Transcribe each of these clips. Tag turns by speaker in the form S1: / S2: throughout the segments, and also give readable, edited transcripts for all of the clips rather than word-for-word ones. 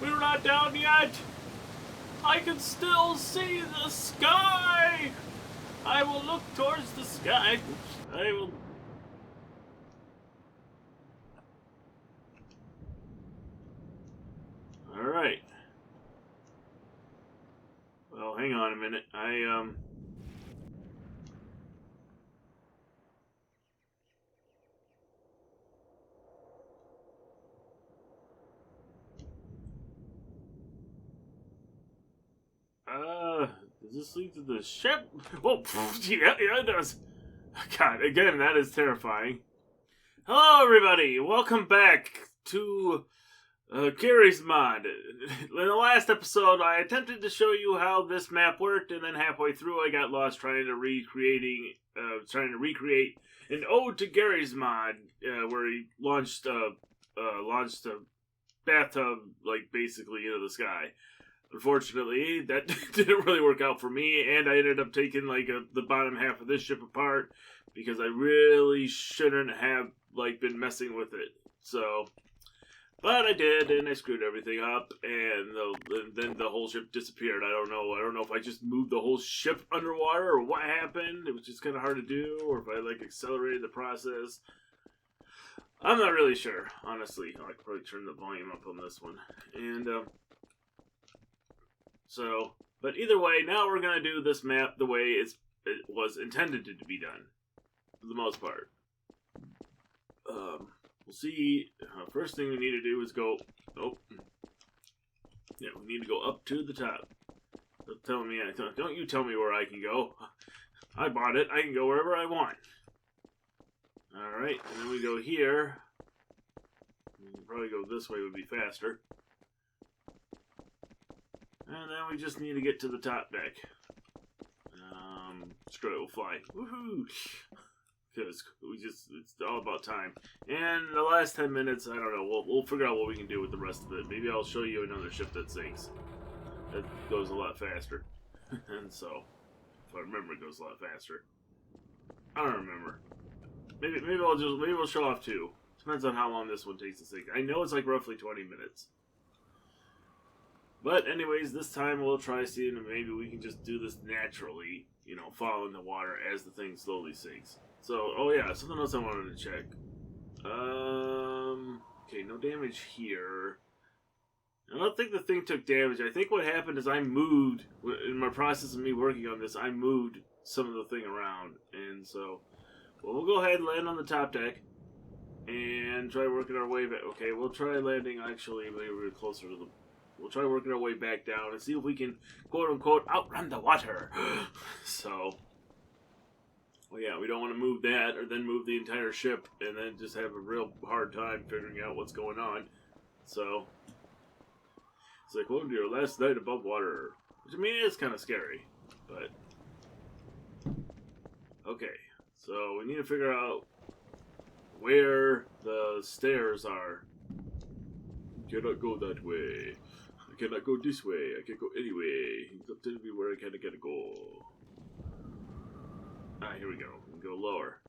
S1: We're not down yet! I can still see the sky! I will look towards the sky. I will... Alright. Well, hang on a minute. Does this lead to the ship? Oh, yeah, it does. God, again, that is terrifying. Hello, everybody. Welcome back to Garry's Mod. In the last episode, I attempted to show you how this map worked, and then halfway through, I got lost trying to recreate an ode to Garry's Mod, where he launched a bathtub, like, basically into the sky. Unfortunately, that didn't really work out for me, and I ended up taking, like, the bottom half of this ship apart, because I really shouldn't have, like, been messing with it. So, but I did, and I screwed everything up, and then the whole ship disappeared. I don't know if I just moved the whole ship underwater, or what happened. It was just kind of hard to do, or if I, like, accelerated the process. I'm not really sure, honestly. I could probably turn the volume up on this one. And, so, but either way, now we're going to do this map the way it was intended to be done, for the most part. We'll see. First thing we need to do is go, yeah, we need to go up to the top. Don't you tell me where I can go. I bought it, I can go wherever I want. Alright, and then we go here. We'll probably go this way would be faster. And then we just need to get to the top deck. Screw it, we'll fly. Woohoo! Because it's all about time. And the last 10 minutes, I don't know, we'll figure out what we can do with the rest of it. Maybe I'll show you another ship that sinks. That goes a lot faster. And so, if I remember, it goes a lot faster. I don't remember. Maybe we'll show off two. Depends on how long this one takes to sink. I know it's like roughly 20 minutes. But anyways, this time we'll try seeing if maybe we can just do this naturally, you know, fall in the water as the thing slowly sinks. So, oh yeah, something else I wanted to check. Okay, no damage here. I don't think the thing took damage. I think what happened is I moved, in my process of me working on this, I moved some of the thing around. And so, well, we'll go ahead and land on the top deck and try working our way back. Okay, we'll try landing actually maybe closer to the... We'll try working our way back down and see if we can, quote-unquote, outrun the water. So, well, yeah, we don't want to move that or then move the entire ship and then just have a real hard time figuring out what's going on. So, it's like, welcome to your last night above water. Which, I mean, it's kind of scary, but... Okay, so we need to figure out where the stairs are. Cannot go that way. I cannot go this way. I can't go anyway. He's up to me where I kind of gotta go. Ah, here we go. We can go lower.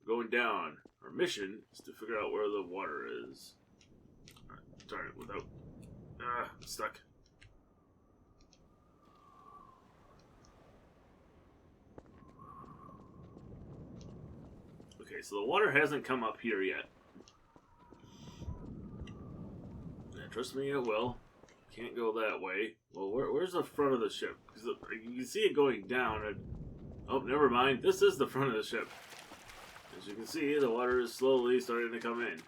S1: We're going down. Our mission is to figure out where the water is. Darn it, without... I'm stuck. Okay, so the water hasn't come up here yet. Trust me, it will. Can't go that way. Well, where's the front of the ship? Because you can see it going down. Oh, never mind. This is the front of the ship. As you can see, the water is slowly starting to come in.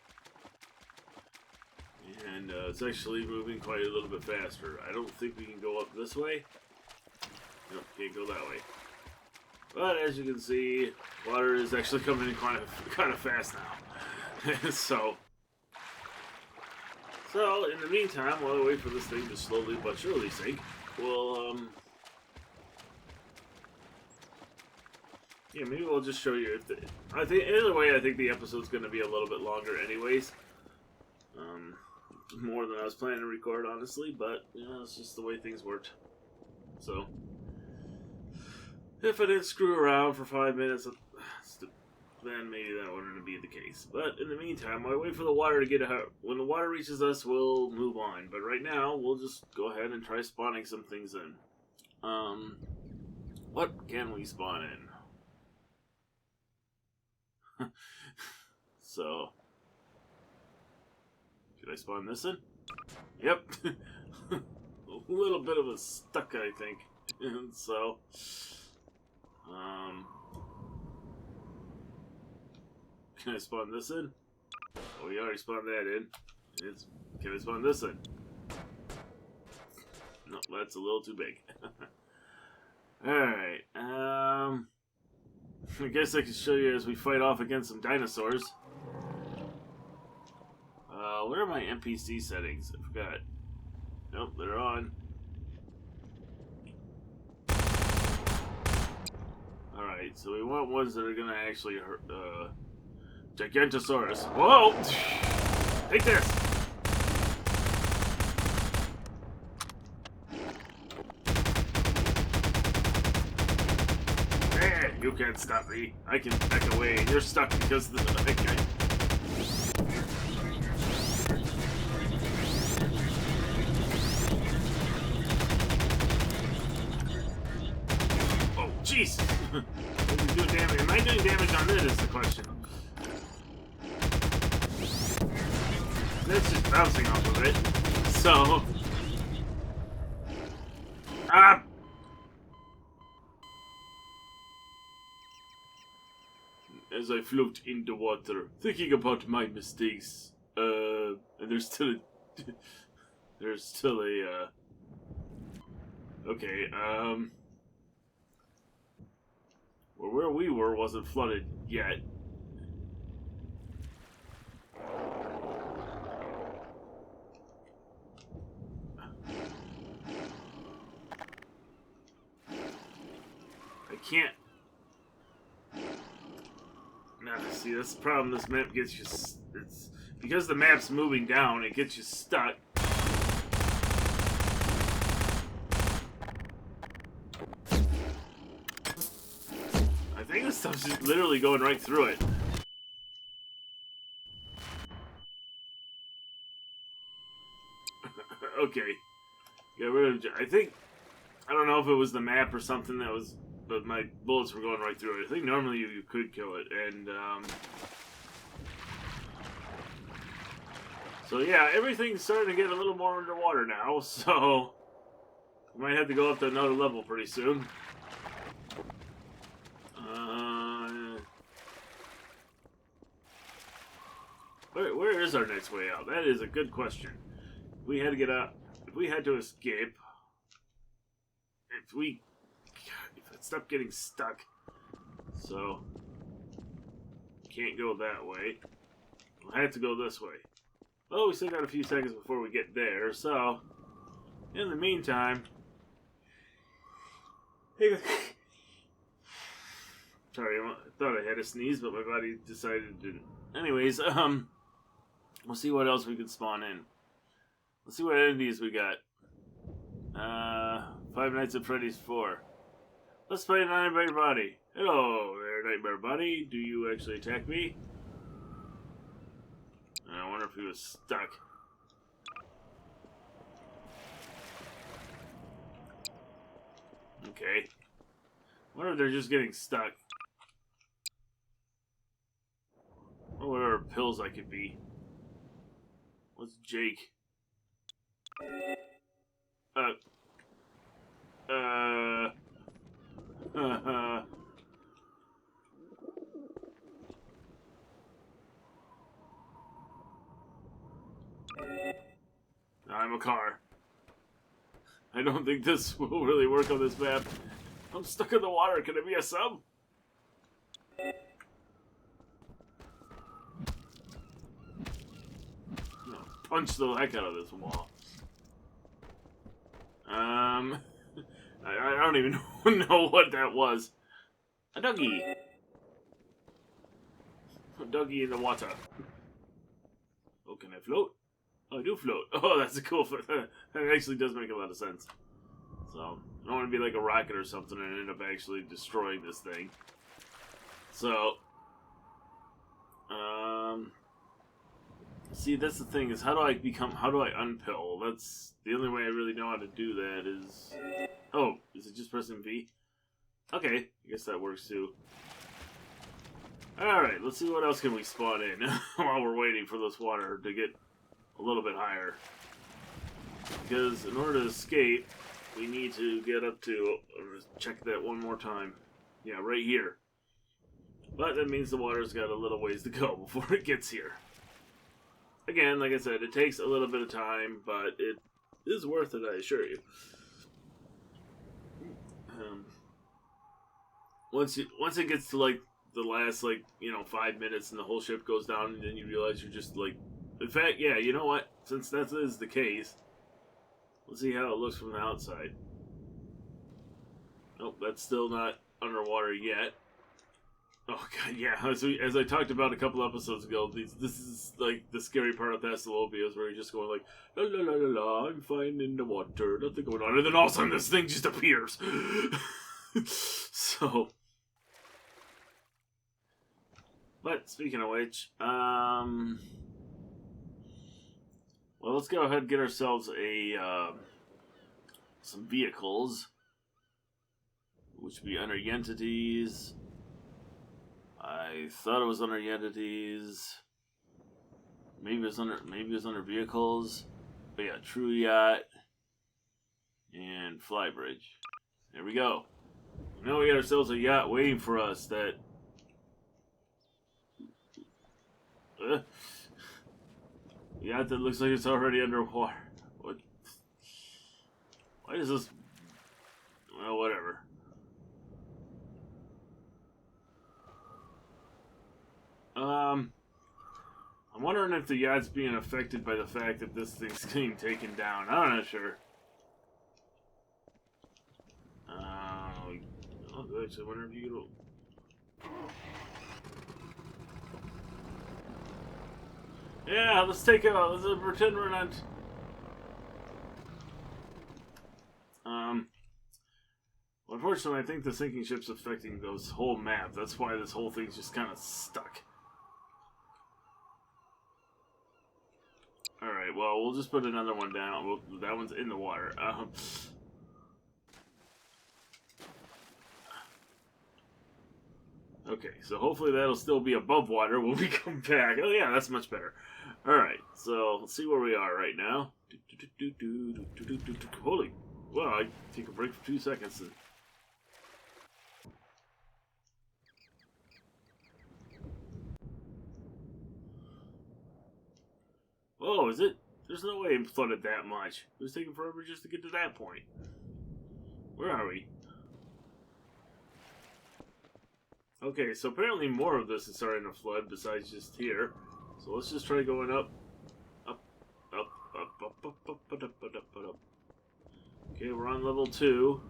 S1: And it's actually moving quite a little bit faster. I don't think we can go up this way. Nope, can't go that way. But as you can see, water is actually coming in kind of fast now. So, in the meantime, while I wait for this thing to slowly but surely sink, we'll, yeah, maybe we'll just show you. I think, either way, I think the episode's going to be a little bit longer anyways. More than I was planning to record, honestly, but, you know, it's just the way things worked. So, if I didn't screw around for 5 minutes, then maybe that wouldn't be the case. But in the meantime, while we wait for the water to get out, when the water reaches us, we'll move on. But right now, we'll just go ahead and try spawning some things in. What can we spawn in? So, should I spawn this in? Yep. A little bit of a stuck, I think. And so, can I spawn this in? Oh, we already spawned that in. Can I spawn this in? No, that's a little too big. Alright, I guess I can show you as we fight off against some dinosaurs. Where are my NPC settings? I forgot. Nope, they're on. Alright, so we want ones that are gonna actually hurt, Gigantosaurus. Whoa! Take this! Eh, you can't stop me. I can back away. You're stuck because of the guy. Oh, jeez! Doing damage. Am I doing damage on it is the question. That's just bouncing off of it. So... Ah! As I float in the water, thinking about my mistakes. And there's still a... there's still a, Okay, well, where we were wasn't flooded yet. I can't... Nah, see, that's the problem. This map gets you... It's because the map's moving down, it gets you stuck. I think this stuff's just literally going right through it. Okay. Get rid of... I think... I don't know if it was the map or something that was... But my bullets were going right through it. I think normally you could kill it. And, so yeah, everything's starting to get a little more underwater now, so... We might have to go up to another level pretty soon. Where is our next way out? That is a good question. If we had to get out... If we had to escape... If it stopped getting stuck... So... Can't go that way. We'll have to go this way. Well, we still got a few seconds before we get there, so... In the meantime... Sorry, I thought I had a sneeze, but my body decided it didn't. Anyways, we'll see what else we can spawn in. Let's see what entities we got. Five Nights at Freddy's 4. Let's play Nightmare Buddy. Hello there, Nightmare Buddy. Do you actually attack me? I wonder if he was stuck. Okay. I wonder if they're just getting stuck. Or whatever pills I could be. What's Jake? I'm a car. I don't think this will really work on this map. I'm stuck in the water. Can it be a sub? Punch the heck out of this wall. I don't even know what that was. A doggy. A doggy in the water. Oh, can I float? Oh, I do float. Oh, that's a cool... That actually does make a lot of sense. So, I don't want to be like a rocket or something and end up actually destroying this thing. So, See, that's the thing, is how do I unpill? That's the only way I really know how to do that is... Oh, is it just pressing V? Okay, I guess that works too. Alright, let's see what else can we spawn in while we're waiting for this water to get a little bit higher. Because in order to escape, we need to get up to... Let's check that one more time. Yeah, right here. But that means the water's got a little ways to go before it gets here. Again, like I said, it takes a little bit of time, but it is worth it, I assure you. Once it gets to like the last 5 minutes and the whole ship goes down, and then you realize you're just like, in fact, yeah, you know what? Since that is the case, let's see how it looks from the outside. Nope, that's still not underwater yet. Oh god, yeah. As I talked about a couple episodes ago, this is like the scary part of Thessalopia, where you're just going like, la la la la la, I'm fine in the water, nothing going on, and then all of a sudden this thing just appears. So, but speaking of which, well, let's go ahead and get ourselves some vehicles, which would be under entities. I thought it was under entities. Maybe it was under vehicles. But yeah, True Yacht and Flybridge. There we go. Now we got ourselves a yacht waiting for us that yacht that looks like it's already underwater. What? Why is this? Well, whatever. I'm wondering if the yacht's being affected by the fact that this thing's getting taken down. I'm not sure. Actually, I wonder if you could... Yeah, let's take out. Let's pretend we're not... Unfortunately, I think the sinking ship's affecting those whole map. That's why this whole thing's just kind of stuck. Alright, well, we'll just put another one down. That one's in the water. Okay, so hopefully that'll still be above water when we come back. Oh yeah, that's much better. Alright, so let's see where we are right now. Holy, well, I take a break for 2 seconds. Oh, is it? There's no way it flooded that much. It was taking forever just to get to that point. Where are we? Okay, so apparently more of this is starting to flood besides just here. So let's just try going up. Up, up, up, up, up, up, up, up, up, up, up. Okay, we're on level 2.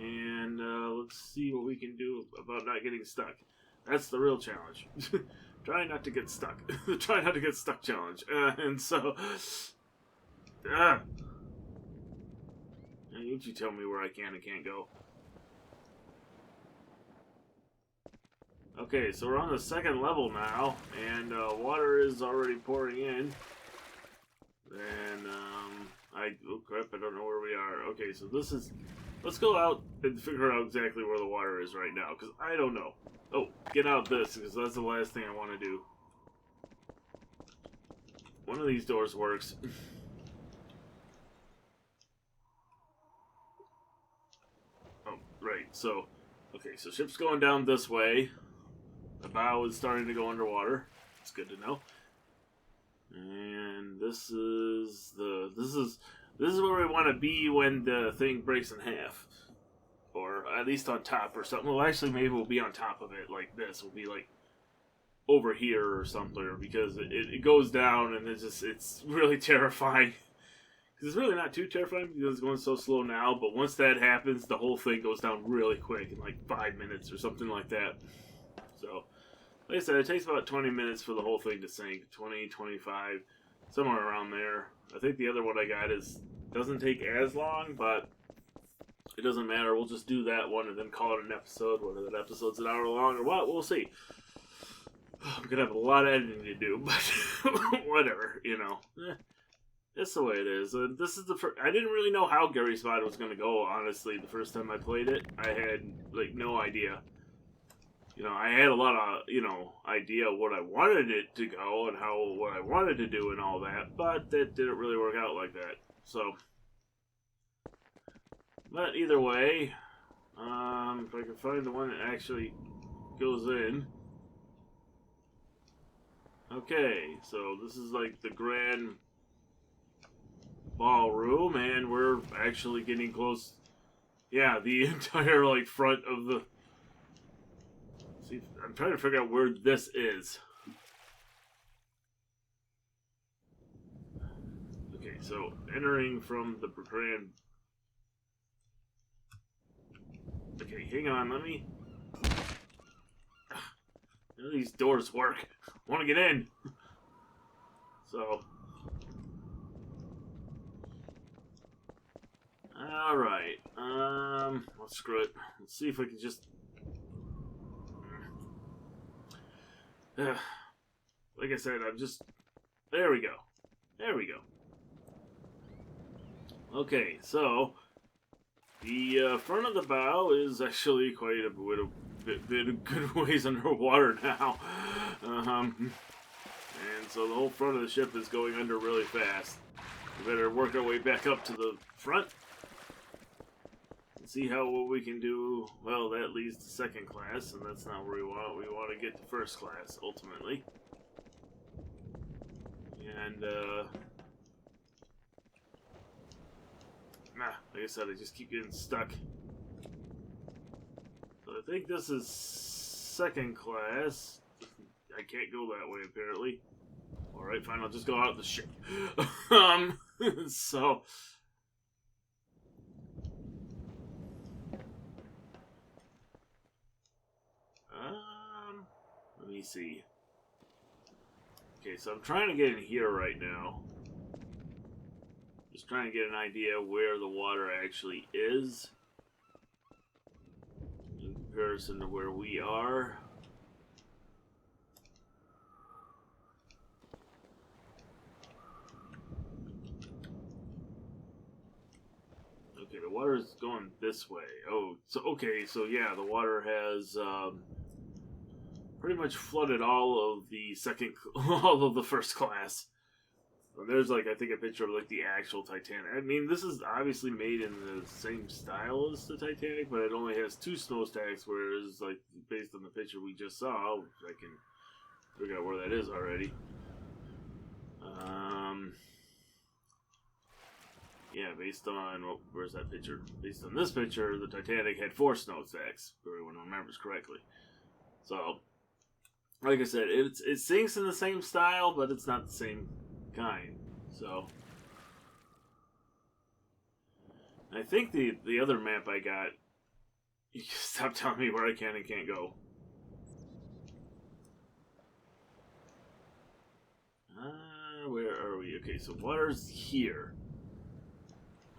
S1: And let's see what we can do about not getting stuck. That's the real challenge. Try not to get stuck. Try not to get stuck challenge. And so... you tell me where I can and can't go. Okay, so we're on the 2nd level now, and water is already pouring in. And, oh crap, I don't know where we are. Okay, so this is... Let's go out and figure out exactly where the water is right now, because I don't know. Oh, get out this, because that's the last thing I want to do. One of these doors works. Oh, right, so... Okay, so ship's going down this way. The bow is starting to go underwater. It's good to know. And this is where we want to be when the thing breaks in half. Or at least on top or something. Well, actually, maybe we'll be on top of it like this. We'll be like over here or something, because it goes down and it's really terrifying. Because it's really not too terrifying because it's going so slow now, but once that happens, the whole thing goes down really quick in like 5 minutes or something like that. So, like I said, it takes about 20 minutes for the whole thing to sink. 20, 25, somewhere around there. I think the other one I got doesn't take as long, but it doesn't matter. We'll just do that one and then call it an episode, whether that episode's an hour long or what, we'll see. I'm gonna have a lot of editing to do, but whatever, you know. That's the way it is. This is the first. I didn't really know how Garry's Mod was gonna go. Honestly, the first time I played it, I had like no idea. You know, I had a lot of idea what I wanted it to go and what I wanted to do and all that, but that didn't really work out like that. So, but either way, if I can find the one that actually goes in. Okay, so this is like the grand ballroom, and we're actually getting close. Yeah, the entire like front of the. See, I'm trying to figure out where this is. Okay, so entering from the grand. Okay, hang on, let me. None of these doors work. I want to get in. So. Alright. Well, screw it. Let's see if I can just. Like I said, I'm just. There we go. There we go. Okay, so. The front of the bow is actually quite a bit of good ways underwater now. And so the whole front of the ship is going under really fast. We better work our way back up to the front. And see what we can do. Well, that leads to second class, and that's not where we want. We want to get to first class, ultimately. And, like I said, I just keep getting stuck. So I think this is second class. I can't go that way, apparently. Alright, fine, I'll just go out of the ship. So... let me see. Okay, so I'm trying to get in here right now. Just trying to get an idea where the water actually is in comparison to where we are. Okay, the water is going this way. Oh, so okay, so yeah, the water has pretty much flooded all of the all of the first class. There's like I think a picture of like the actual Titanic. I mean, this is obviously made in the same style as the Titanic, but it only has 2 smokestacks, whereas like based on the picture we just saw, I can figure out where that is already. Yeah, based on where's that picture? Based on this picture, the Titanic had 4 smokestacks, if everyone remembers correctly. So, like I said, it sinks in the same style, but it's not the same kind. So I think the other map I got, you can stop telling me where I can and can't go. Where are we? Okay, so water's here.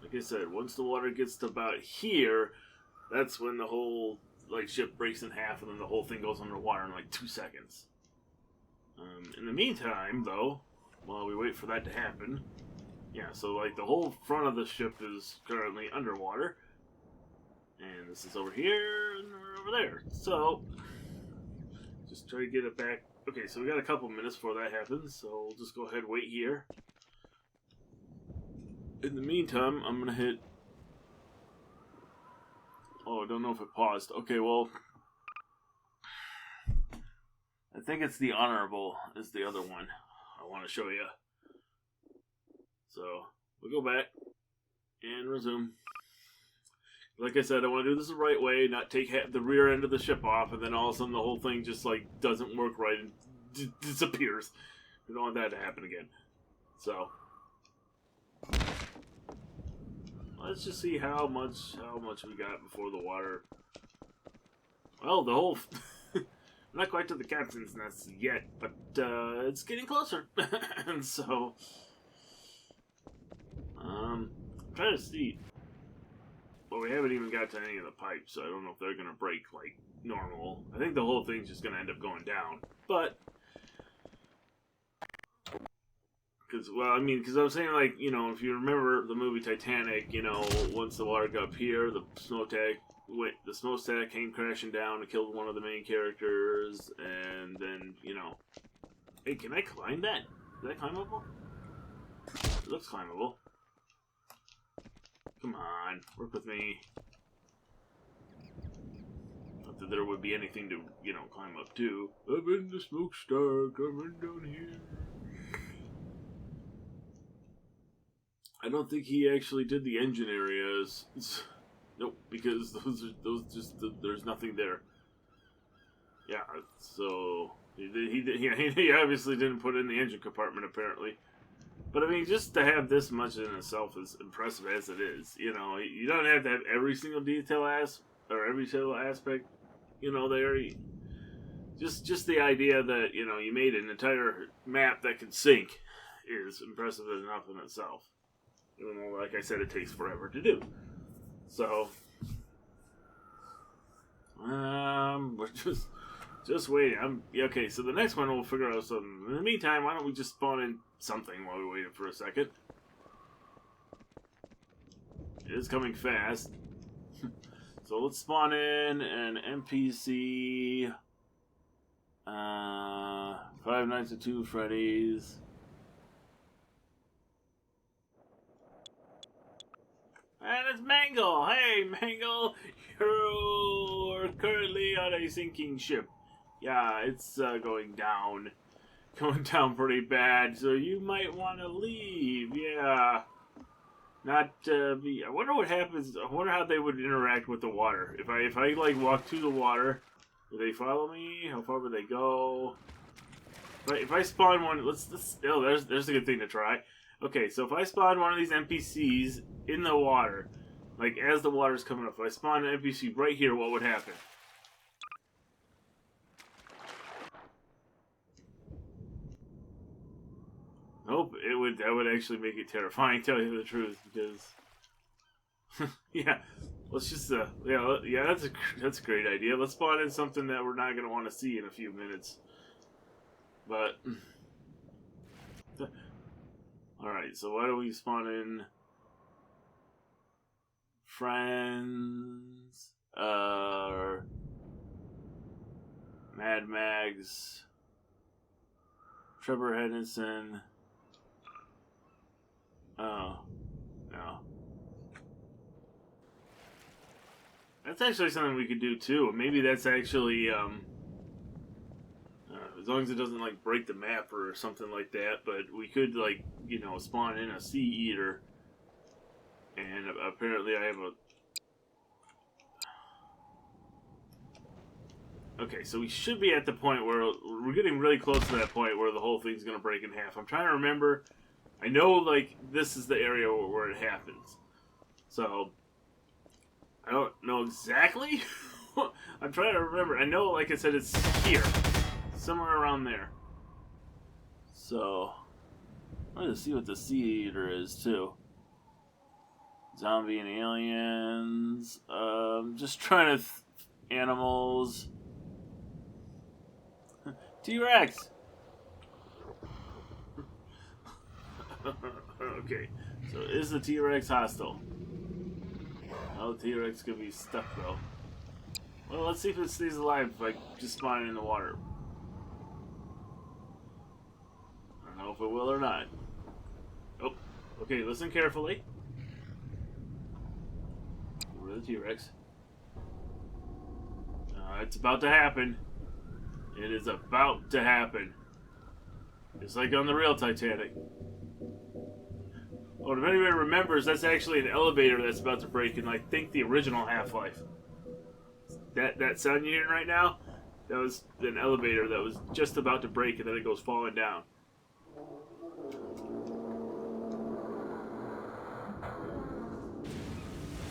S1: Like I said, once the water gets to about here, that's when the whole like ship breaks in half and then the whole thing goes underwater in like 2 seconds. In the meantime, though, while we wait for that to happen, yeah, so like the whole front of the ship is currently underwater, and this is over here and we're over there. So just try to get it back. Okay, so we got a couple minutes before that happens, so we'll just go ahead and wait here. In the meantime, I'm gonna hit. Oh, I don't know if it paused. Okay, well, I think it's the Honorable is the other one I want to show you. So we'll go back and resume. Like I said, I want to do this the right way, not take the rear end of the ship off, and then all of a sudden the whole thing just like doesn't work right and disappears. We don't want that to happen again. So let's just see how much we got before the water. Well, the whole. Not quite to the captain's nest yet, but it's getting closer. And so, I'm trying to see. Well, we haven't even got to any of the pipes, so I don't know if they're going to break like normal. I think the whole thing's just going to end up going down. but because I'm saying, like, you know, if you remember the movie Titanic, you know, once the water got up here, the smokestack came crashing down and killed one of the main characters, and then, you know, hey, can I climb that? Is that climbable? It looks climbable. Come on, work with me. Not that there would be anything to, you know, climb up to. I'm in the smokestack, I'm in down here. I don't think he actually did the engine areas. Nope, because there's nothing there. Yeah, so he obviously didn't put in the engine compartment, apparently. But I mean, just to have this much in itself is impressive as it is. You know, you don't have to have every single detail every single aspect, you know, there. Just the idea that, you know, you made an entire map that can sync is impressive enough in itself. Even though, like I said, it takes forever to do. So, we're just waiting. Okay, so the next one we'll figure out something. In the meantime, why don't we just spawn in something while we're waiting for a second? It is coming fast. So let's spawn in an NPC. Five Nights at Freddy's. And it's Mangle! Hey, Mangle! You're currently on a sinking ship. Yeah, it's going down. Going down pretty bad, so you might want to leave. Yeah. I wonder what happens. I wonder how they would interact with the water. If I like walk through the water, will they follow me? How far would they go? If I spawn one, there's a good thing to try. Okay, so if I spawn one of these NPCs in the water, like as the water's coming up, if I spawn an NPC right here, what would happen? Nope, that would actually make it terrifying, tell you the truth, because yeah, let's just yeah, that's a great idea. Let's spawn in something that we're not gonna want to see in a few minutes. But alright, so why don't we spawn in Friends, Mad Mags, Trevor Henderson. Oh, no. That's actually something we could do too. Maybe that's actually, as long as it doesn't, like, break the map or something like that, but we could, like, you know, spawn in a sea eater. And apparently I have a... Okay, so we should be at the point where we're getting really close to that point where the whole thing's going to break in half. I'm trying to remember. I know, like, this is the area where it happens. So, I don't know exactly. I'm trying to remember. I know, like I said, it's here. Somewhere around there. So, I'm going to see what the sea eater is, too. Zombie and aliens. Just trying to... animals. T-Rex! Okay, so is the T-Rex hostile? Oh, the T-Rex could be stuck, though. Well, let's see if it stays alive if I just spawn it in the water. I don't know if it will or not. Oh, okay, listen carefully. Where's the T-Rex? It's about to happen. It is about to happen. Just like on the real Titanic. Oh, if anybody remembers, that's actually an elevator that's about to break in, I think, the original Half-Life. That sound you're hearing right now, that was an elevator that was just about to break and then it goes falling down.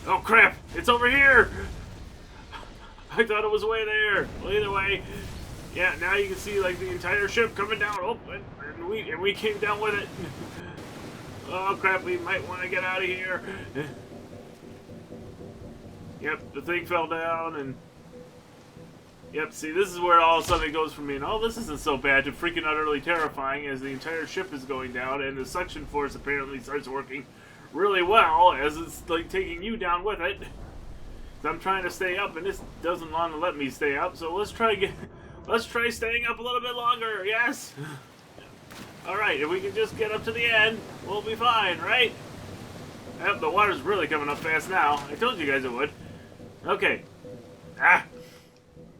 S1: Oh crap! It's over here! I thought it was way there. Well, either way, yeah. Now you can see like the entire ship coming down. Oh, and we came down with it. Oh crap! We might want to get out of here. Yep, the thing fell down, and Yep, see, this is where all of a sudden it goes from being, oh, this isn't so bad, to freaking utterly terrifying as the entire ship is going down, and the suction force apparently starts working really well as it's, like, taking you down with it. I'm trying to stay up, and this doesn't want to let me stay up, so let's try staying up a little bit longer, yes? Alright, if we can just get up to the end, we'll be fine, right? Yep, the water's really coming up fast now. I told you guys it would. Okay. Ah!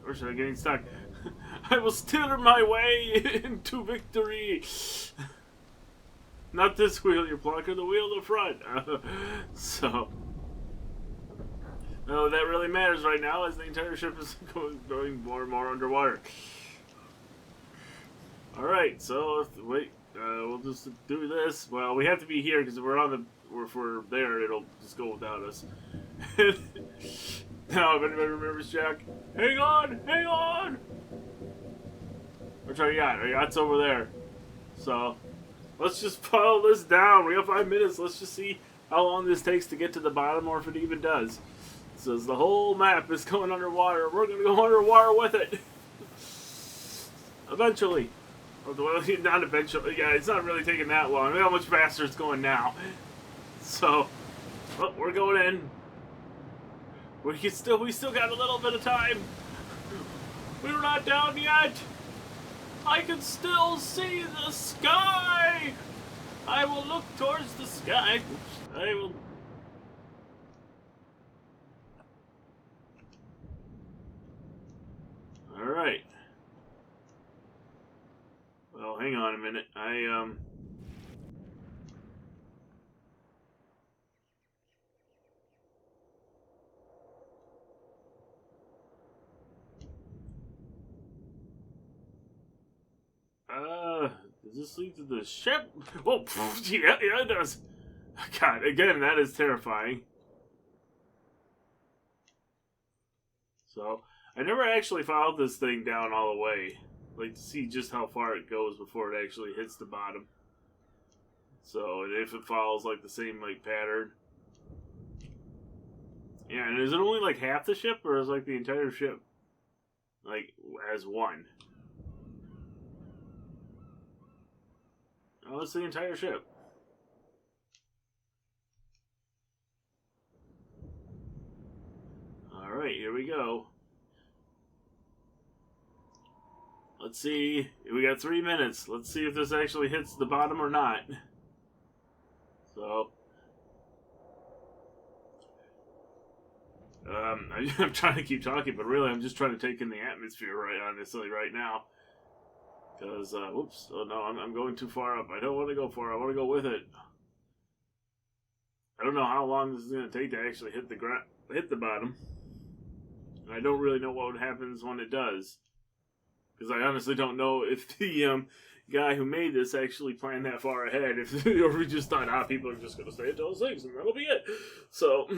S1: Or should I getting stuck? I will steer my way into victory! Not this wheel, you plucker, the wheel in the front. So... no, that really matters right now as the entire ship is going more and more underwater. Alright, so, wait, we'll just do this. Well, we have to be here because if we're there, it'll just go without us. Now, if anybody remembers Jack, hang on, hang on! Where's our yacht? Our yacht's over there. So, let's just follow this down. We got 5 minutes. Let's just see how long this takes to get to the bottom, or if it even does. It says the whole map is going underwater. We're going to go underwater with it. Eventually. Well, not eventually. Yeah, it's not really taking that long. Look how much faster it's going now. So, well, we're going in. We still got a little bit of time. We're not down yet. I can still see the sky. I will look towards the sky. Oops, I will. All right. Well, hang on a minute. Does this lead to the ship? Oh, yeah, it does. God, again, that is terrifying. So, I never actually followed this thing down all the way. Like, to see just how far it goes before it actually hits the bottom. So, and if it follows, like, the same, like, pattern. Yeah, and is it only, like, half the ship, or is, like, the entire ship, like, as one? Oh, it's the entire ship. Alright, here we go. Let's see. We got 3 minutes. Let's see if this actually hits the bottom or not. So... I'm trying to keep talking, but really I'm just trying to take in the atmosphere honestly right now. Because, whoops, oh no, I'm going too far up. I don't want to go far, I want to go with it. I don't know how long this is going to take to actually hit the bottom. And I don't really know what happens when it does. Because I honestly don't know if the guy who made this actually planned that far ahead. Or we just thought, people are just going to stay until 6 and that'll be it. So...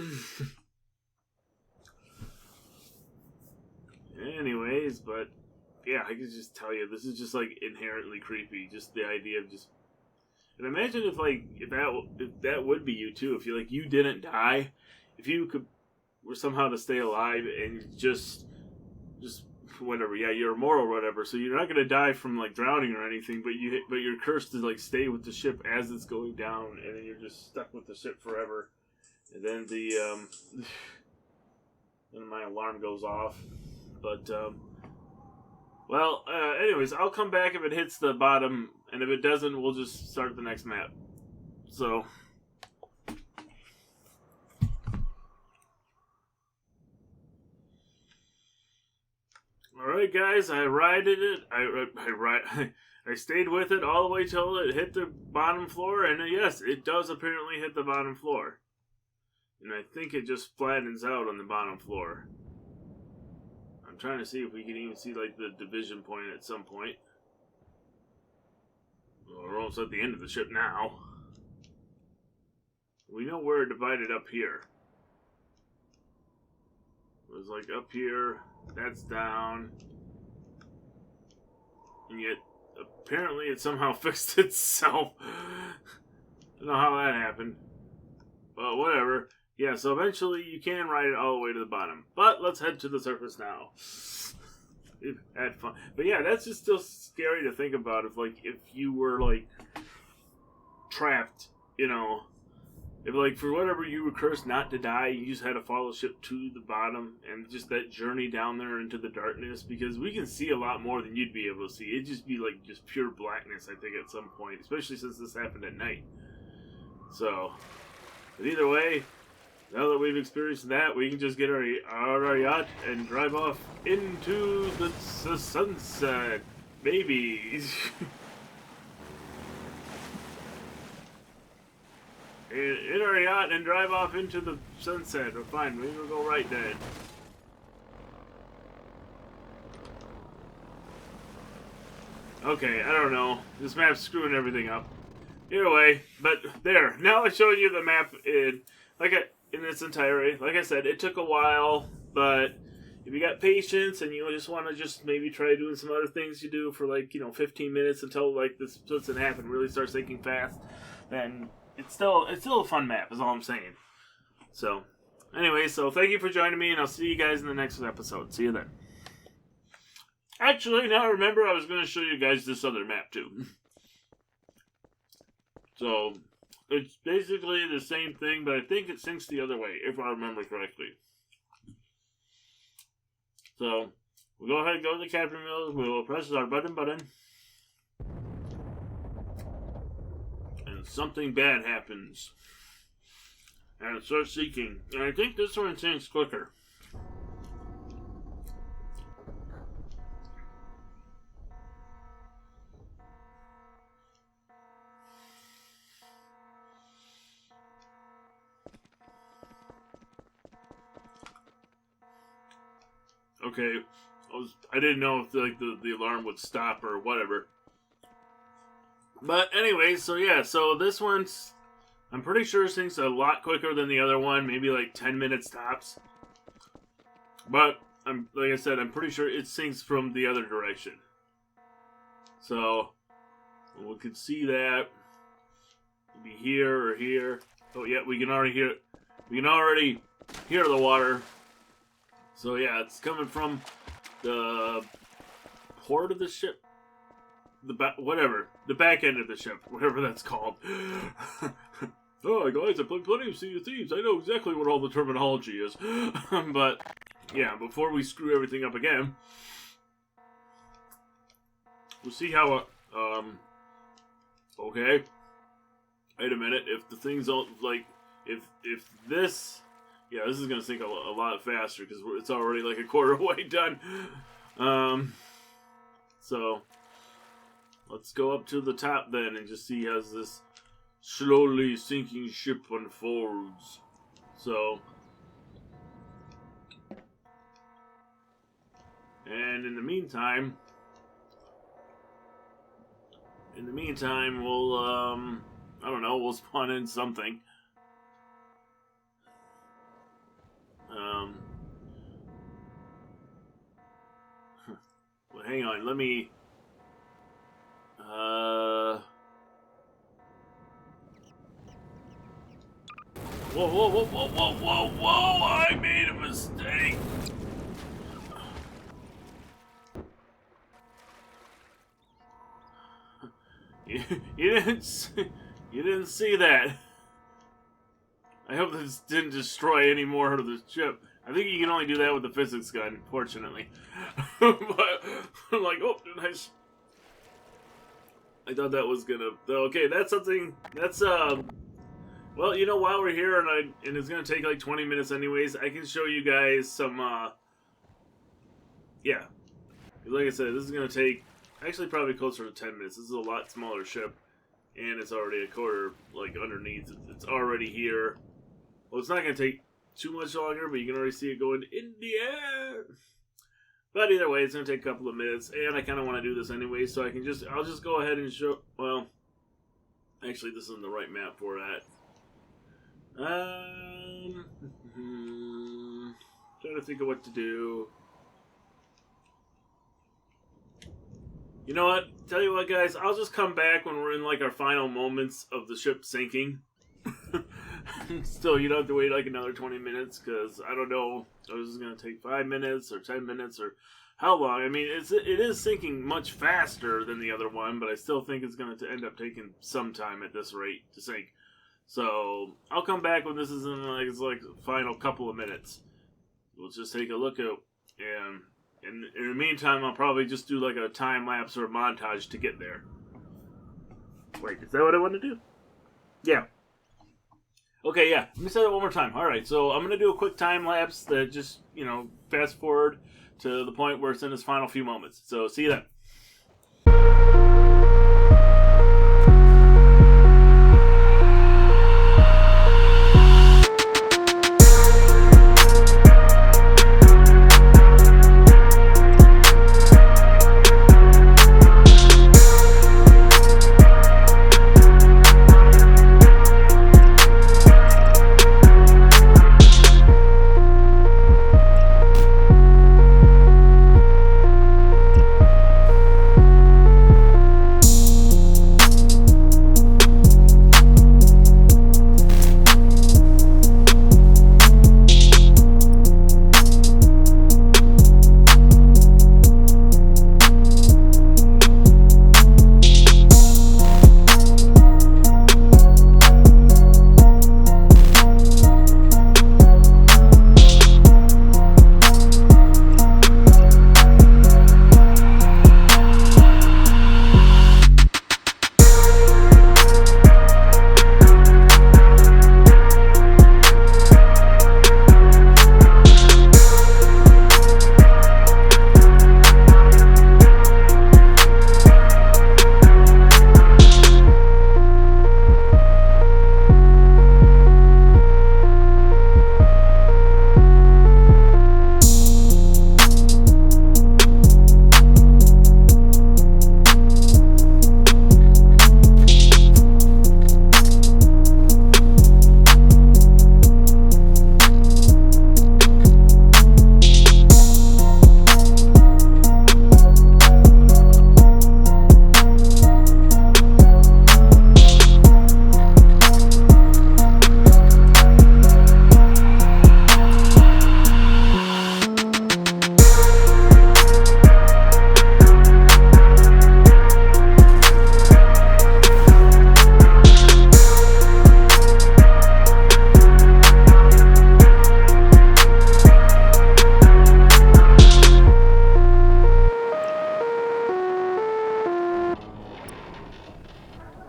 S1: anyways, but... yeah, I can just tell you, this is just, like, inherently creepy. Just the idea of just... and imagine if, like, if that would be you, too. If you didn't die. If you were somehow to stay alive and just whatever. Yeah, you're immortal or whatever. So you're not going to die from, like, drowning or anything. But you're cursed to, like, stay with the ship as it's going down. And then you're just stuck with the ship forever. And then then my alarm goes off. But, well, anyways, I'll come back if it hits the bottom, and if it doesn't, we'll just start the next map. So... alright, guys, I righted it. I stayed with it all the way till it hit the bottom floor, and yes, it does apparently hit the bottom floor. And I think it just flattens out on the bottom floor. I'm trying to see if we can even see, like, the division point at some point. Well, we're almost at the end of the ship now. We know we're divided up here. It was like up here, that's down. And yet, apparently it somehow fixed itself. I don't know how that happened. But whatever. Yeah, so eventually you can ride it all the way to the bottom. But let's head to the surface now. we've had fun. But yeah, that's just still scary to think about. If you were like trapped, you know, if like for whatever you were cursed not to die, you just had to follow the ship to the bottom, and just that journey down there into the darkness, because we can see a lot more than you'd be able to see. It'd just be like just pure blackness, I think, at some point, especially since this happened at night. So, but either way, now that we've experienced that, we can just get our yacht and drive off into the sunset, babies. In our yacht and drive off into the sunset. We're fine. Maybe we'll go right then. Okay, I don't know. This map's screwing everything up. Either way, but there. Now I'm showing you the map in its entirety. Like I said, it took a while, but if you got patience and you just want to just maybe try doing some other things you do for 15 minutes until like this doesn't happen, really starts thinking fast, then it's still a fun map, is all I'm saying. So, anyway, thank you for joining me, and I'll see you guys in the next episode. See you then. Actually, now remember, I was going to show you guys this other map, too. So, it's basically the same thing, but I think it syncs the other way, if I remember correctly. So, we'll go ahead and go to the captain wheel. We will press our button. Something bad happens, and it starts seeking. And I think this one syncs quicker. Okay, I didn't know if the alarm would stop or whatever. But anyway, so this one's, I'm pretty sure syncs a lot quicker than the other one, maybe like 10 minutes tops. But like I said, I'm pretty sure it syncs from the other direction. So we can see that. It'll be here or here. Oh yeah, we can already hear it. We can already hear the water. So yeah, it's coming from the port of the ship. The back end of the ship, whatever that's called. Oh, guys, I played plenty of Sea of Thieves. I know exactly what all the terminology is. But, yeah, before we screw everything up again, we'll see how, okay. Wait a minute, if the things don't, if this, yeah, this is going to sink a lot faster, because it's already like a quarter way done. So, let's go up to the top then and just see as this slowly sinking ship unfolds. So, and in the meantime, we'll, I don't know, we'll spawn in something. Well, hang on, let me, Whoa, I made a mistake. You didn't see that. I hope this didn't destroy any more of the ship. I think you can only do that with the physics gun, fortunately. But I'm like, oh, nice. I thought that was gonna. Okay, that's something. That's well, you know, while we're here and it's gonna take like 20 minutes anyways, I can show you guys some. Yeah, like I said, this is gonna take actually probably closer to 10 minutes. This is a lot smaller ship, and it's already a quarter like underneath. It's already here. Well, it's not gonna take too much longer, but you can already see it going in the air. But either way, it's going to take a couple of minutes, and I kind of want to do this anyway, so I'll just go ahead and show, well, actually, this isn't the right map for that. Trying to think of what to do. You know what? Tell you what, guys, I'll just come back when we're in, like, our final moments of the ship sinking. Still, you don't have to wait like another 20 minutes, because I don't know if this is going to take 5 minutes or 10 minutes or how long. I mean, it is sinking much faster than the other one, but I still think it's going to end up taking some time at this rate to sink. So I'll come back when this is in like final couple of minutes. We'll just take a look at, and in the meantime, I'll probably just do like a time lapse or a montage to get there. Wait, is that what I want to do? Yeah. Okay, yeah. Let me say that one more time. All right, so I'm going to do a quick time lapse that just, fast forward to the point where it's in its final few moments. So see you then.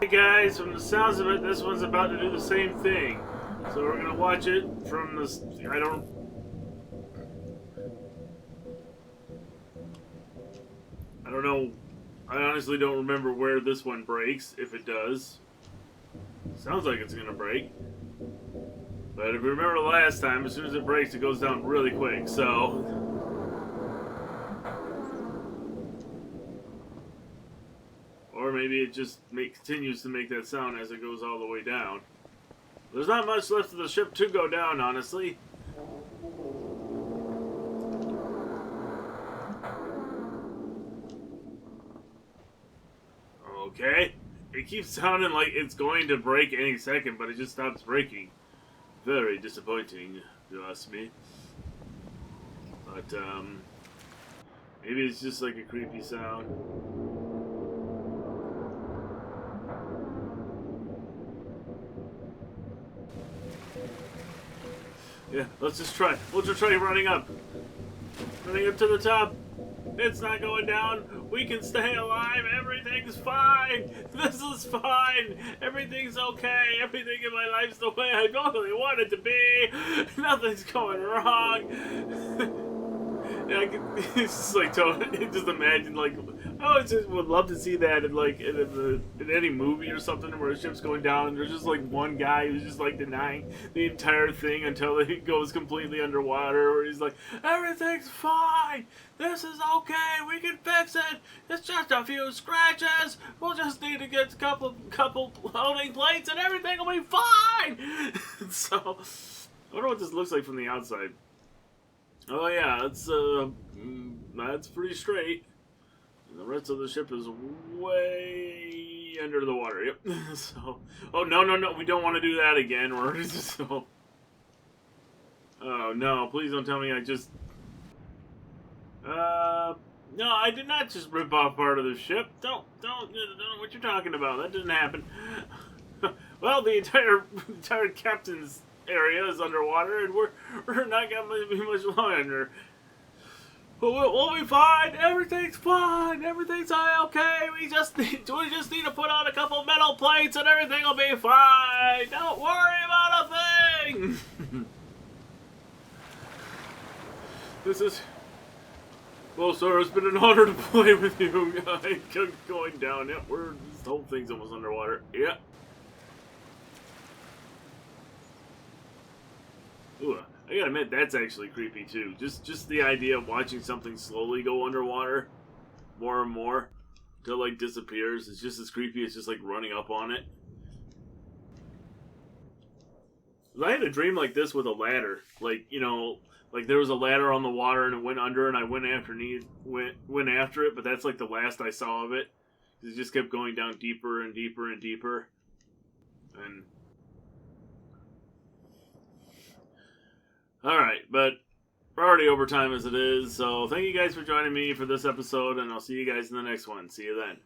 S1: Hey guys, from the sounds of it, this one's about to do the same thing. So we're gonna watch it from this. I don't know. I honestly don't remember where this one breaks, if it does. Sounds like it's gonna break. But if you remember last time, as soon as it breaks, it goes down really quick, so. Or maybe it just continues to make that sound as it goes all the way down. There's not much left of the ship to go down, honestly. Okay. It keeps sounding like it's going to break any second, but it just stops breaking. Very disappointing, if you ask me. But, maybe it's just like a creepy sound. Yeah, let's just try. We'll just try running up. Running up to the top. It's not going down. We can stay alive. Everything's fine. This is fine. Everything's okay. Everything in my life's the way I normally want it to be. Nothing's going wrong. Yeah, it's just like totally. Just imagine, like, I just would love to see that in like in any movie or something where a ship's going down and there's just like one guy who's just like denying the entire thing until it goes completely underwater, where he's like, everything's fine. This is okay. We can fix it. It's just a few scratches. We'll just need to get a couple loading plates and everything will be fine. So, I wonder what this looks like from the outside. Oh yeah, that's pretty straight. And the rest of the ship is way under the water. Yep. So, oh no, we don't want to do that again. We're just so. Oh no! Please don't tell me I just. No, I did not just rip off part of the ship. Don't know what you're talking about. That didn't happen. Well, the entire captain's area is underwater, and we're not gonna be much longer. But we'll be fine. Everything's fine. Everything's okay. We just need to put on a couple metal plates, and everything will be fine. Don't worry about a thing. This is. Well, sir, it's been an honor to play with you. I'm going down. Yeah, this whole thing's almost underwater. Yeah. Ooh, I gotta admit, that's actually creepy too. Just the idea of watching something slowly go underwater, more and more, till like disappears. It's just as creepy as just like running up on it. I had a dream like this with a ladder, like like there was a ladder on the water and it went under, and I went after it, but that's like the last I saw of it. It just kept going down deeper and deeper and deeper, and. Alright, but we're already over time as it is, so thank you guys for joining me for this episode, and I'll see you guys in the next one. See you then.